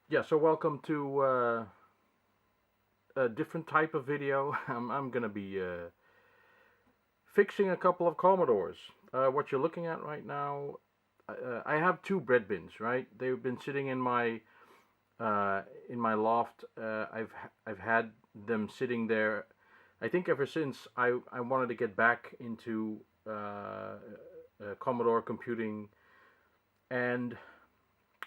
Yeah, so welcome to a different type of video. I'm gonna be fixing a couple of Commodores. What you're looking at right now, I have two bread bins, right? They've been sitting in my loft. I've had them sitting there. I think ever since I wanted to get back into Commodore computing, and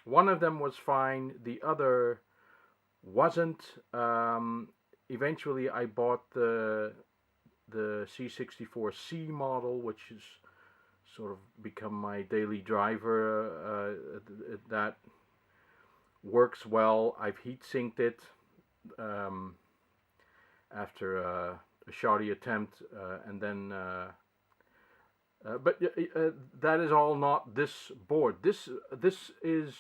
one of them was fine. The other wasn't. Eventually, I bought the C64C model, which has sort of become my daily driver. That works well. I've heat sinked it um, after a shoddy attempt, and then. But that is all not this board. This is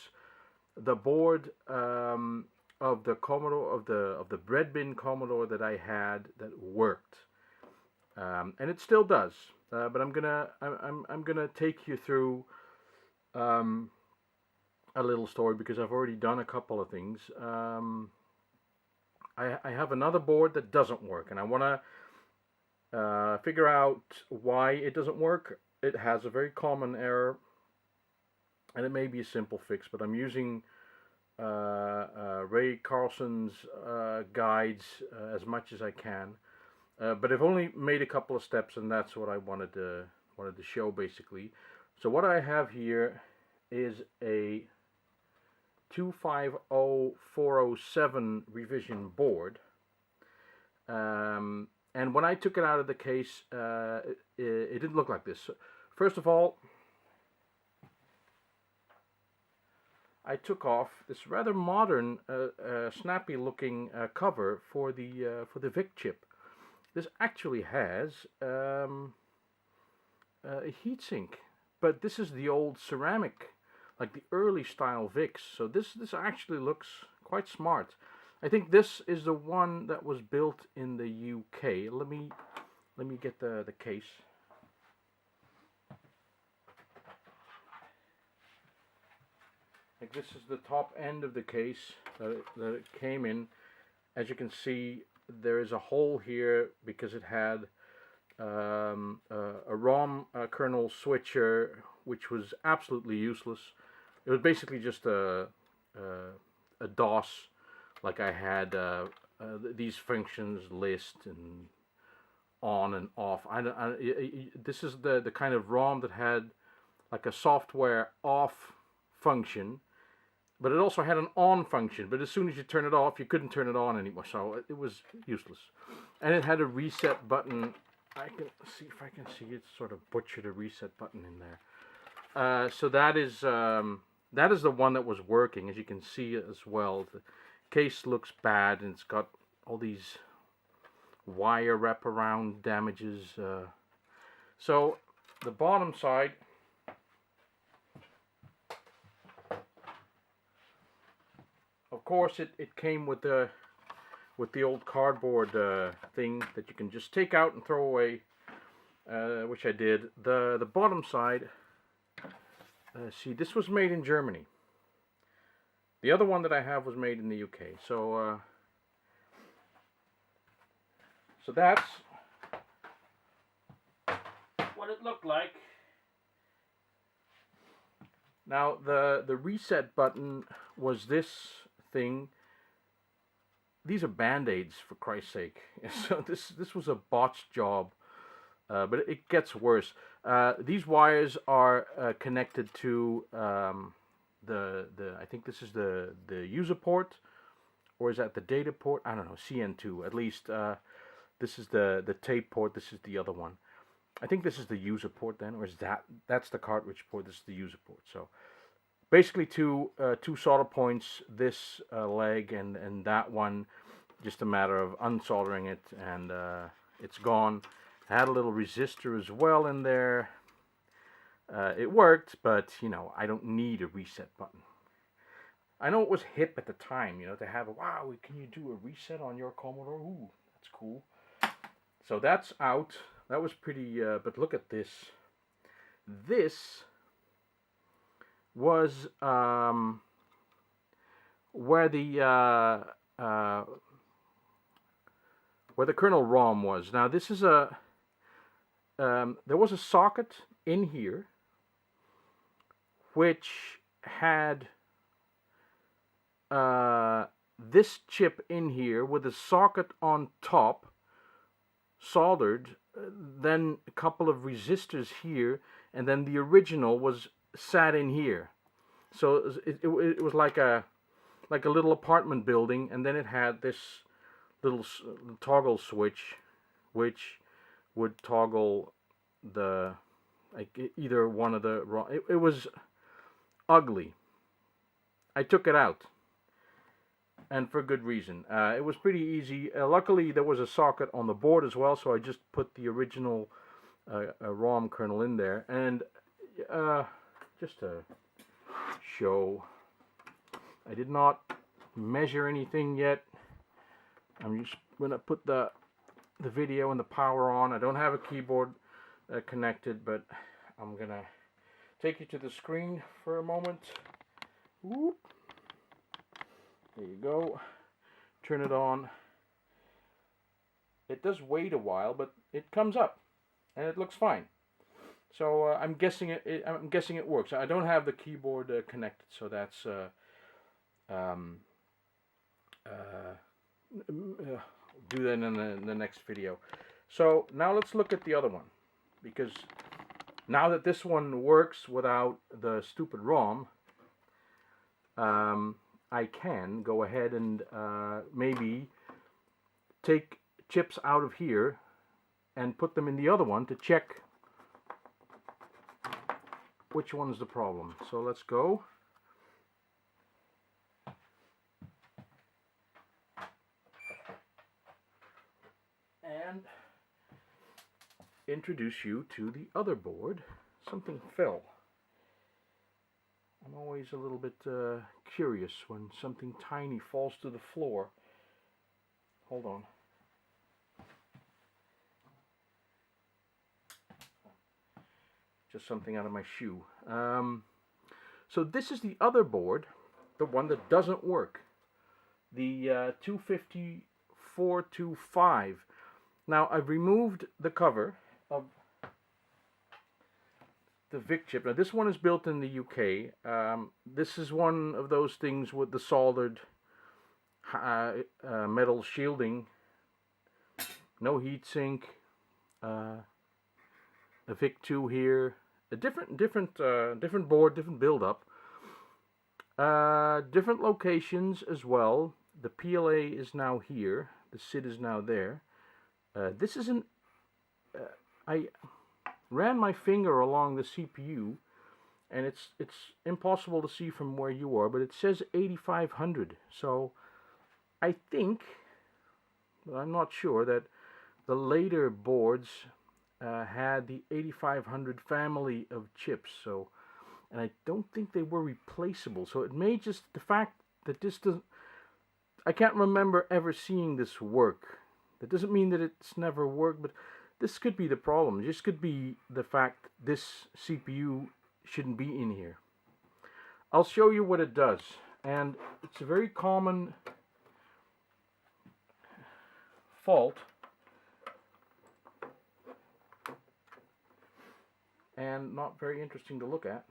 the board of the Commodore of the bread bin Commodore that I had that worked, and it still does. But I'm gonna take you through a little story because I've already done a couple of things. I have another board that doesn't work, and I want to figure out why it doesn't work. It has a very common error, and it may be a simple fix, but I'm using Ray Carlson's guides as much as I can. But I've only made a couple of steps, and that's what I wanted to show basically. So what I have here is a 250407 revision board. And when I took it out of the case, it didn't look like this. First of all, I took off this rather modern, snappy-looking cover for the VIC chip. This actually has a heatsink, but this is the old ceramic, like the early style VICs. So this actually looks quite smart. I think this is the one that was built in the UK. Let me get the case. Like, this is the top end of the case that it came in. As you can see, there is a hole here because it had a ROM kernel switcher, which was absolutely useless. It was basically just a DOS. Like, I had these functions list and on and off. This is the kind of ROM that had like a software off function, but it also had an on function. But as soon as you turn it off, you couldn't turn it on anymore. So it was useless. And it had a reset button. I can see if I can see it. Sort of butchered a reset button in there. So that is the one that was working, as you can see as well. The case looks bad, and it's got all these wire wraparound damages. So the bottom side, of course, it came with the old cardboard thing that you can just take out and throw away, which I did. The bottom side, see, this was made in Germany. The other one that I have was made in the UK. So so that's what it looked like. Now the reset button was this thing. These are band-aids, for Christ's sake. So this was a botched job, but it gets worse. These wires are connected to I think this is the user port, or is that the data port? I don't know, CN2 at least. This is the tape port. This is the other one. I think this is the user port then, or is that's the cartridge port? This is the user port. So basically two solder points, this leg and that one. Just a matter of unsoldering it, and it's gone. I had a little resistor as well in there. It worked, but you know, I don't need a reset button. I know it was hip at the time, you know, to have a, wow, can you do a reset on your Commodore? Ooh, that's cool. So that's out. That was pretty, but look at this. This was where the kernel ROM was. Now this is a there was a socket in here which had this chip in here with a socket on top soldered, then a couple of resistors here, and then the original was sat in here. So it was like a little apartment building, and then it had this little toggle switch which would toggle the either one of the it was ugly. I took it out, and for good reason. It was pretty easy. Luckily there was a socket on the board as well, so I just put the original ROM kernel in there. And just to show, I did not measure anything yet. I'm just going to put the video and the power on. I don't have a keyboard connected, but I'm going to take you to the screen for a moment. Whoop. There you go. Turn it on. It does wait a while, but it comes up and it looks fine. So I'm guessing it works. I don't have the keyboard connected, so that's do that in the next video. So now let's look at the other one, because now that this one works without the stupid ROM, I can go ahead and maybe take chips out of here and put them in the other one to check which one's the problem. So let's go. And introduce you to the other board. Something fell. I'm always a little bit curious when something tiny falls to the floor. Hold on. Just something out of my shoe. So this is the other board, the one that doesn't work. The 25425. Now I've removed the cover of the VIC chip. Now this one is built in the UK. This is one of those things with the soldered metal shielding, no heatsink, a VIC 2 here, a different board, different build up, different locations as well. The PLA is now here, the SID is now there. This isn't. I ran my finger along the CPU, and it's impossible to see from where you are, but it says 8500. So I think, but I'm not sure, that the later boards had the 8500 family of chips. So, and I don't think they were replaceable. So it may just the fact that this doesn't. I can't remember ever seeing this work. That doesn't mean that it's never worked, but this could be the problem. This could be the fact this CPU shouldn't be in here. I'll show you what it does. And it's a very common fault. And not very interesting to look at.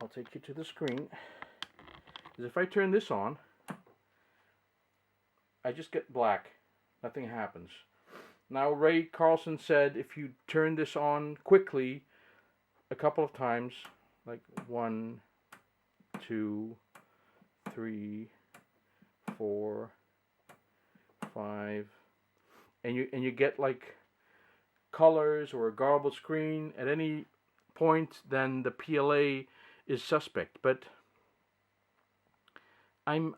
I'll take you to the screen. Is if I turn this on, I just get black. Nothing happens. Now Ray Carlson said if you turn this on quickly a couple of times, like 1, 2, 3, 4, 5, and you get like colors or a garbled screen at any point, then the PLA is suspect. But I'm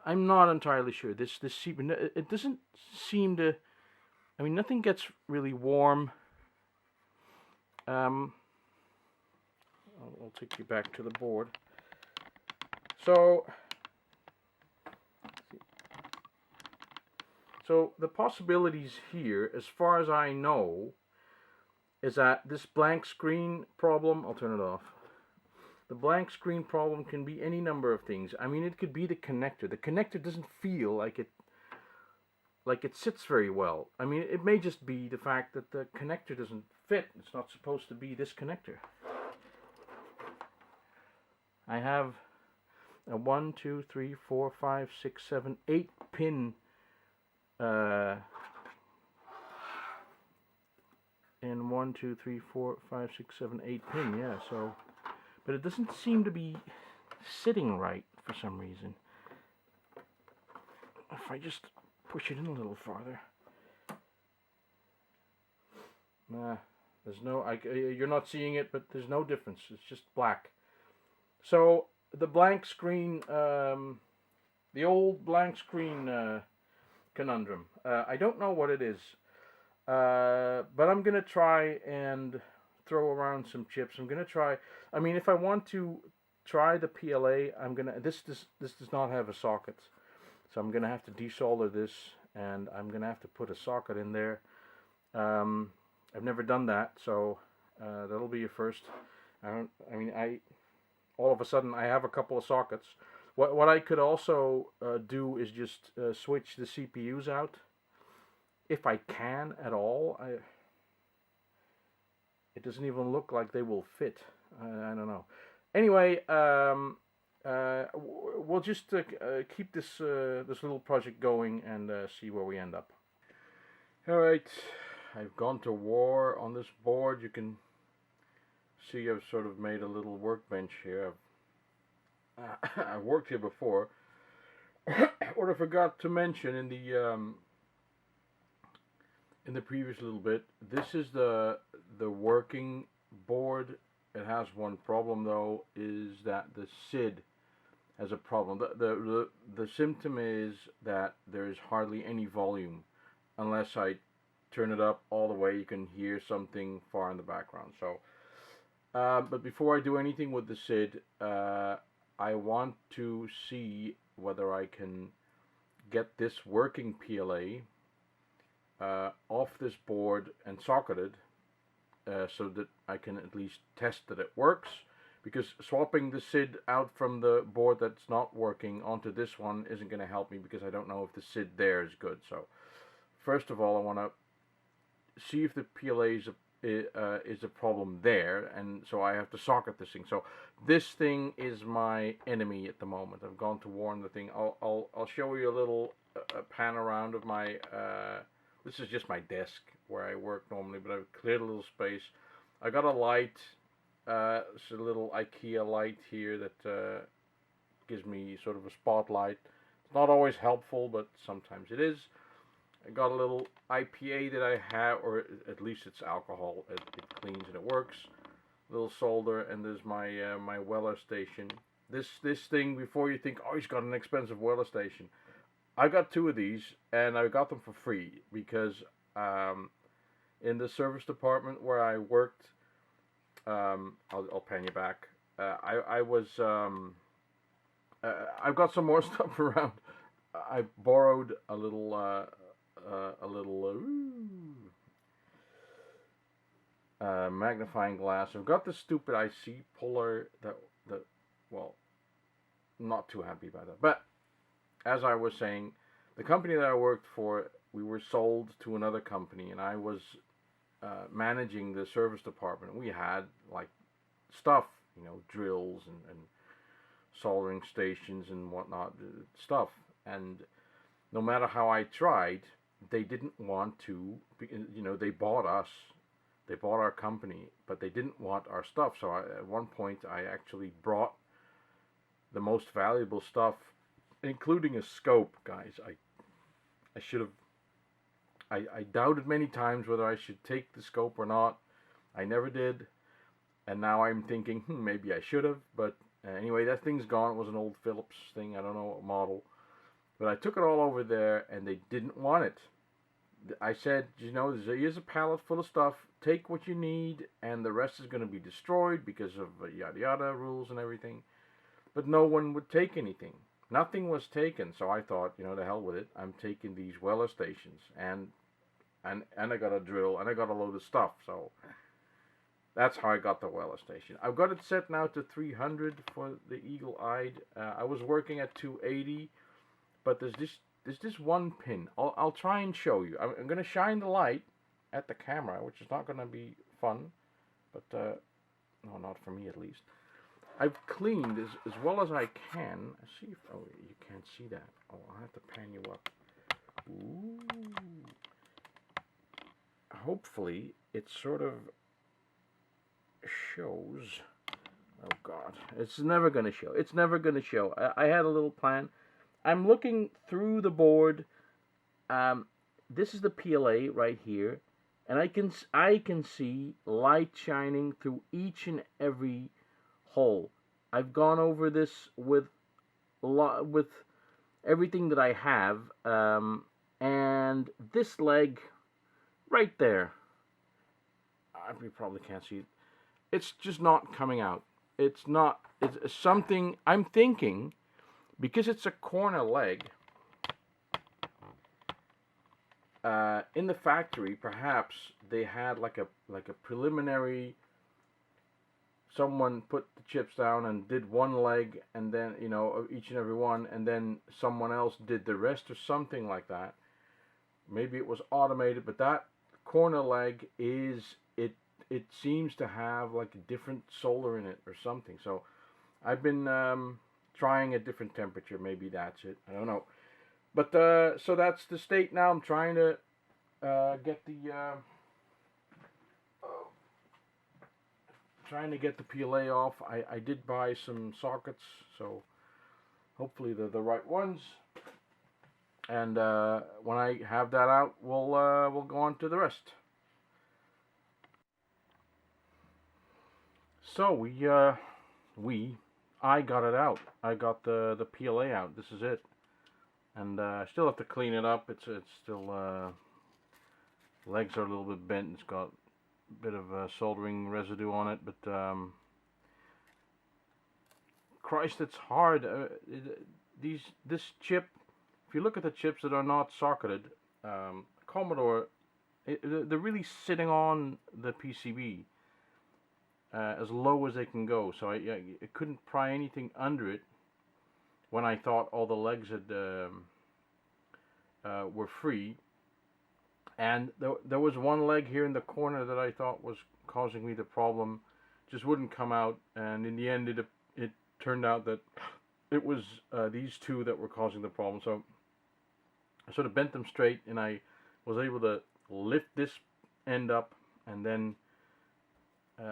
not entirely sure. This CPU, it doesn't seem to. I mean, nothing gets really warm. I'll take you back to the board. So the possibilities here, as far as I know, is that this blank screen problem, I'll turn it off. The blank screen problem can be any number of things. I mean, it could be the connector. The connector doesn't feel like it sits very well. I mean, it may just be the fact that the connector doesn't fit. It's not supposed to be this connector. I have a 1, 2, 3, 4, 5, 6, 7, 8 pin and 1, 2, 3, 4, 5, 6, 7, 8 pin, yeah, so, but it doesn't seem to be sitting right for some reason. If I just push it in a little farther. Nah, there's no, you're not seeing it, but there's no difference. It's just black. So, the blank screen, the old blank screen conundrum. I don't know what it is. But I'm going to try and throw around some chips. I'm going to try, I mean, if I want to try the PLA, I'm going to, this does not have a socket. So I'm going to have to desolder this, and I'm going to have to put a socket in there. I've never done that, so that'll be a first. All of a sudden I have a couple of sockets. What I could also do is just switch the CPUs out. If I can at all. It doesn't even look like they will fit. I don't know. Anyway, we'll just keep this this little project going and see where we end up. Alright, I've gone to war on this board. You can see I've sort of made a little workbench here. I've worked here before. What I forgot to mention in the previous little bit, this is the working board. It has one problem though, is that the SID has a problem. The symptom is that there is hardly any volume. Unless I turn it up all the way, you can hear something far in the background. So, but before I do anything with the SID, I want to see whether I can get this working PLA off this board and socketed so that I can at least test that it works, because swapping the SID out from the board that's not working onto this one isn't going to help me, because I don't know if the SID there is good. So first of all, I want to see if the PLA is a problem there, and so I have to socket this thing. So this thing is my enemy at the moment. I've gone to war on the thing. I'll show you a little pan around of my this is just my desk where I work normally, but I've cleared a little space. I got a light, it's a little IKEA light here that gives me sort of a spotlight. It's not always helpful, but sometimes it is. I got a little IPA that I have, or at least it's alcohol. It cleans and it works. Little solder, and there's my my Weller station. This thing, before you think, oh, he's got an expensive Weller station. I got 2 of these, and I got them for free because in the service department where I worked, I'll pan you back. I was I've got some more stuff around. I borrowed a little magnifying glass. I've got this stupid IC puller that well, not too happy about that. But as I was saying, the company that I worked for, we were sold to another company, and I was managing the service department. We had like stuff, you know, drills and soldering stations and whatnot stuff, and no matter how I tried, they didn't want to, you know, they bought us, they bought our company, but they didn't want our stuff. So at one point I actually brought the most valuable stuff, including a scope, guys. I should have, I doubted many times whether I should take the scope or not. I never did, and now I'm thinking, maybe I should have, but anyway, that thing's gone. It was an old Philips thing, I don't know what model. But I took it all over there, and they didn't want it. I said, you know, here's a pallet full of stuff. Take what you need, and the rest is going to be destroyed because of yada yada rules and everything. But no one would take anything. Nothing was taken, so I thought, you know, the hell with it. I'm taking these Weller stations, and I got a drill, and I got a load of stuff. So That's how I got the wireless station. I've got it set now to 300 for the eagle-eyed. I was working at 280, but there's this one pin. I'll try and show you. I'm going to shine the light at the camera, which is not going to be fun, but no, not for me at least. I've cleaned as well as I can. Let's see if, oh, you can't see that. Oh, I'll have to pan you up. Ooh. Hopefully it sort of shows. Oh God, it's never going to show. It's never going to show. I had a little plan. I'm looking through the board. This is the PLA right here, and I can see light shining through each and every hole. I've gone over this with everything that I have, and this leg right there. You probably can't see it. It's just not coming out. It's not. It's something. I'm thinking, because it's a corner leg. In the factory, perhaps they had like a preliminary. Someone put the chips down and did one leg, and then, you know, each and every one, and then someone else did the rest or something like that. Maybe it was automated, but that corner leg is it seems to have like a different solder in it or something. So I've been trying a different temperature. Maybe that's it. I don't know. But so that's the state now. I'm trying to get the PLA off. I did buy some sockets, so hopefully they're the right ones. And when I have that out, we'll go on to the rest. So I got it out. I got the PLA out. This is it, and I still have to clean it up. It's still legs are a little bit bent. It's got a bit of soldering residue on it, but Christ, it's hard. This chip. If you look at the chips that are not socketed, Commodore, they're really sitting on the PCB. As low as they can go, so I couldn't pry anything under it when I thought all the legs had were free, and there was one leg here in the corner that I thought was causing me the problem, just wouldn't come out, and in the end it turned out that it was these two that were causing the problem. So I sort of bent them straight, and I was able to lift this end up, and then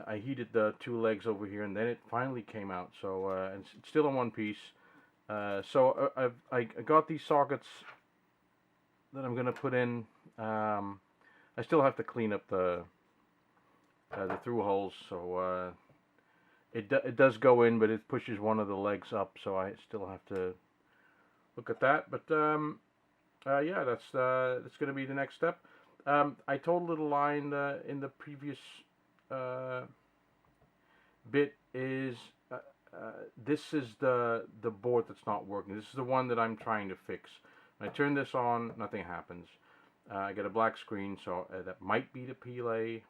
I heated the two legs over here, and then it finally came out. So and it's still in one piece. So I got these sockets that I'm gonna put in. I still have to clean up the through holes. So it does go in, but it pushes one of the legs up. So I still have to look at that. But yeah, that's gonna be the next step. I told a little lie in the previous bit is this is the board that's not working. This is the one that I'm trying to fix. When I turn this on, nothing happens. I get a black screen, so that might be the PLA.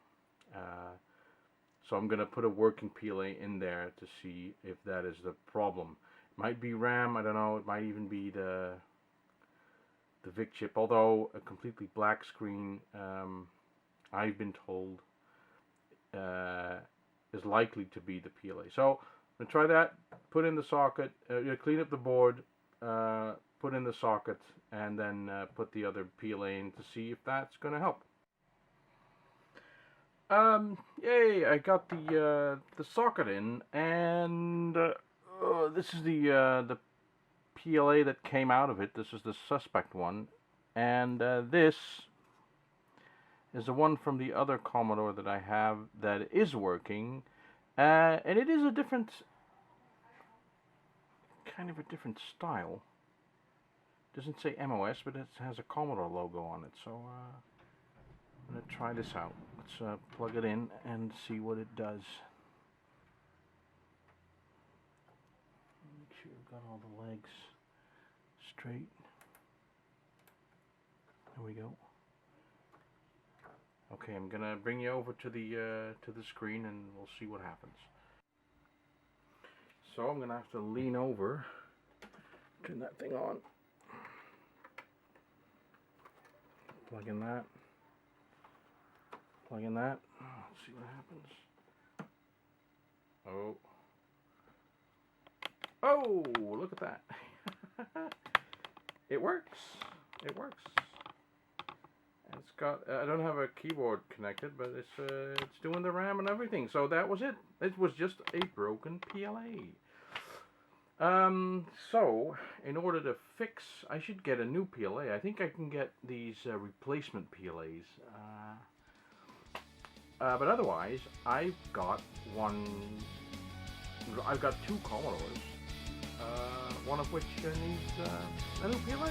So I'm going to put a working PLA in there to see if that is the problem. It might be RAM, I don't know. It might even be the VIC chip, although a completely black screen, I've been told, is likely to be the PLA. So I'm going to try that, put in the socket, clean up the board, put in the socket, and then put the other PLA in to see if that's going to help. Yay, I got the socket in, and this is the PLA that came out of it. This is the suspect one, and this is the one from the other Commodore that I have that is working, and it is a different, kind of a different style. It doesn't say MOS, but it has a Commodore logo on it, so I'm going to try this out. Let's plug it in and see what it does. Make sure we've got all the legs straight. There we go. Okay, I'm gonna bring you over to the screen and we'll see what happens. So I'm gonna have to lean over, turn that thing on, plug in that, plug in that. Let's see what happens. Oh. Oh, look at that. It works. It works. It's got, I don't have a keyboard connected, but it's doing the RAM and everything. So that was it. It was just a broken PLA. So in order to fix, I should get a new PLA. I think I can get these replacement PLAs. But otherwise, I've got two Commodores, one of which needs a new PLA.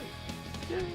Yay!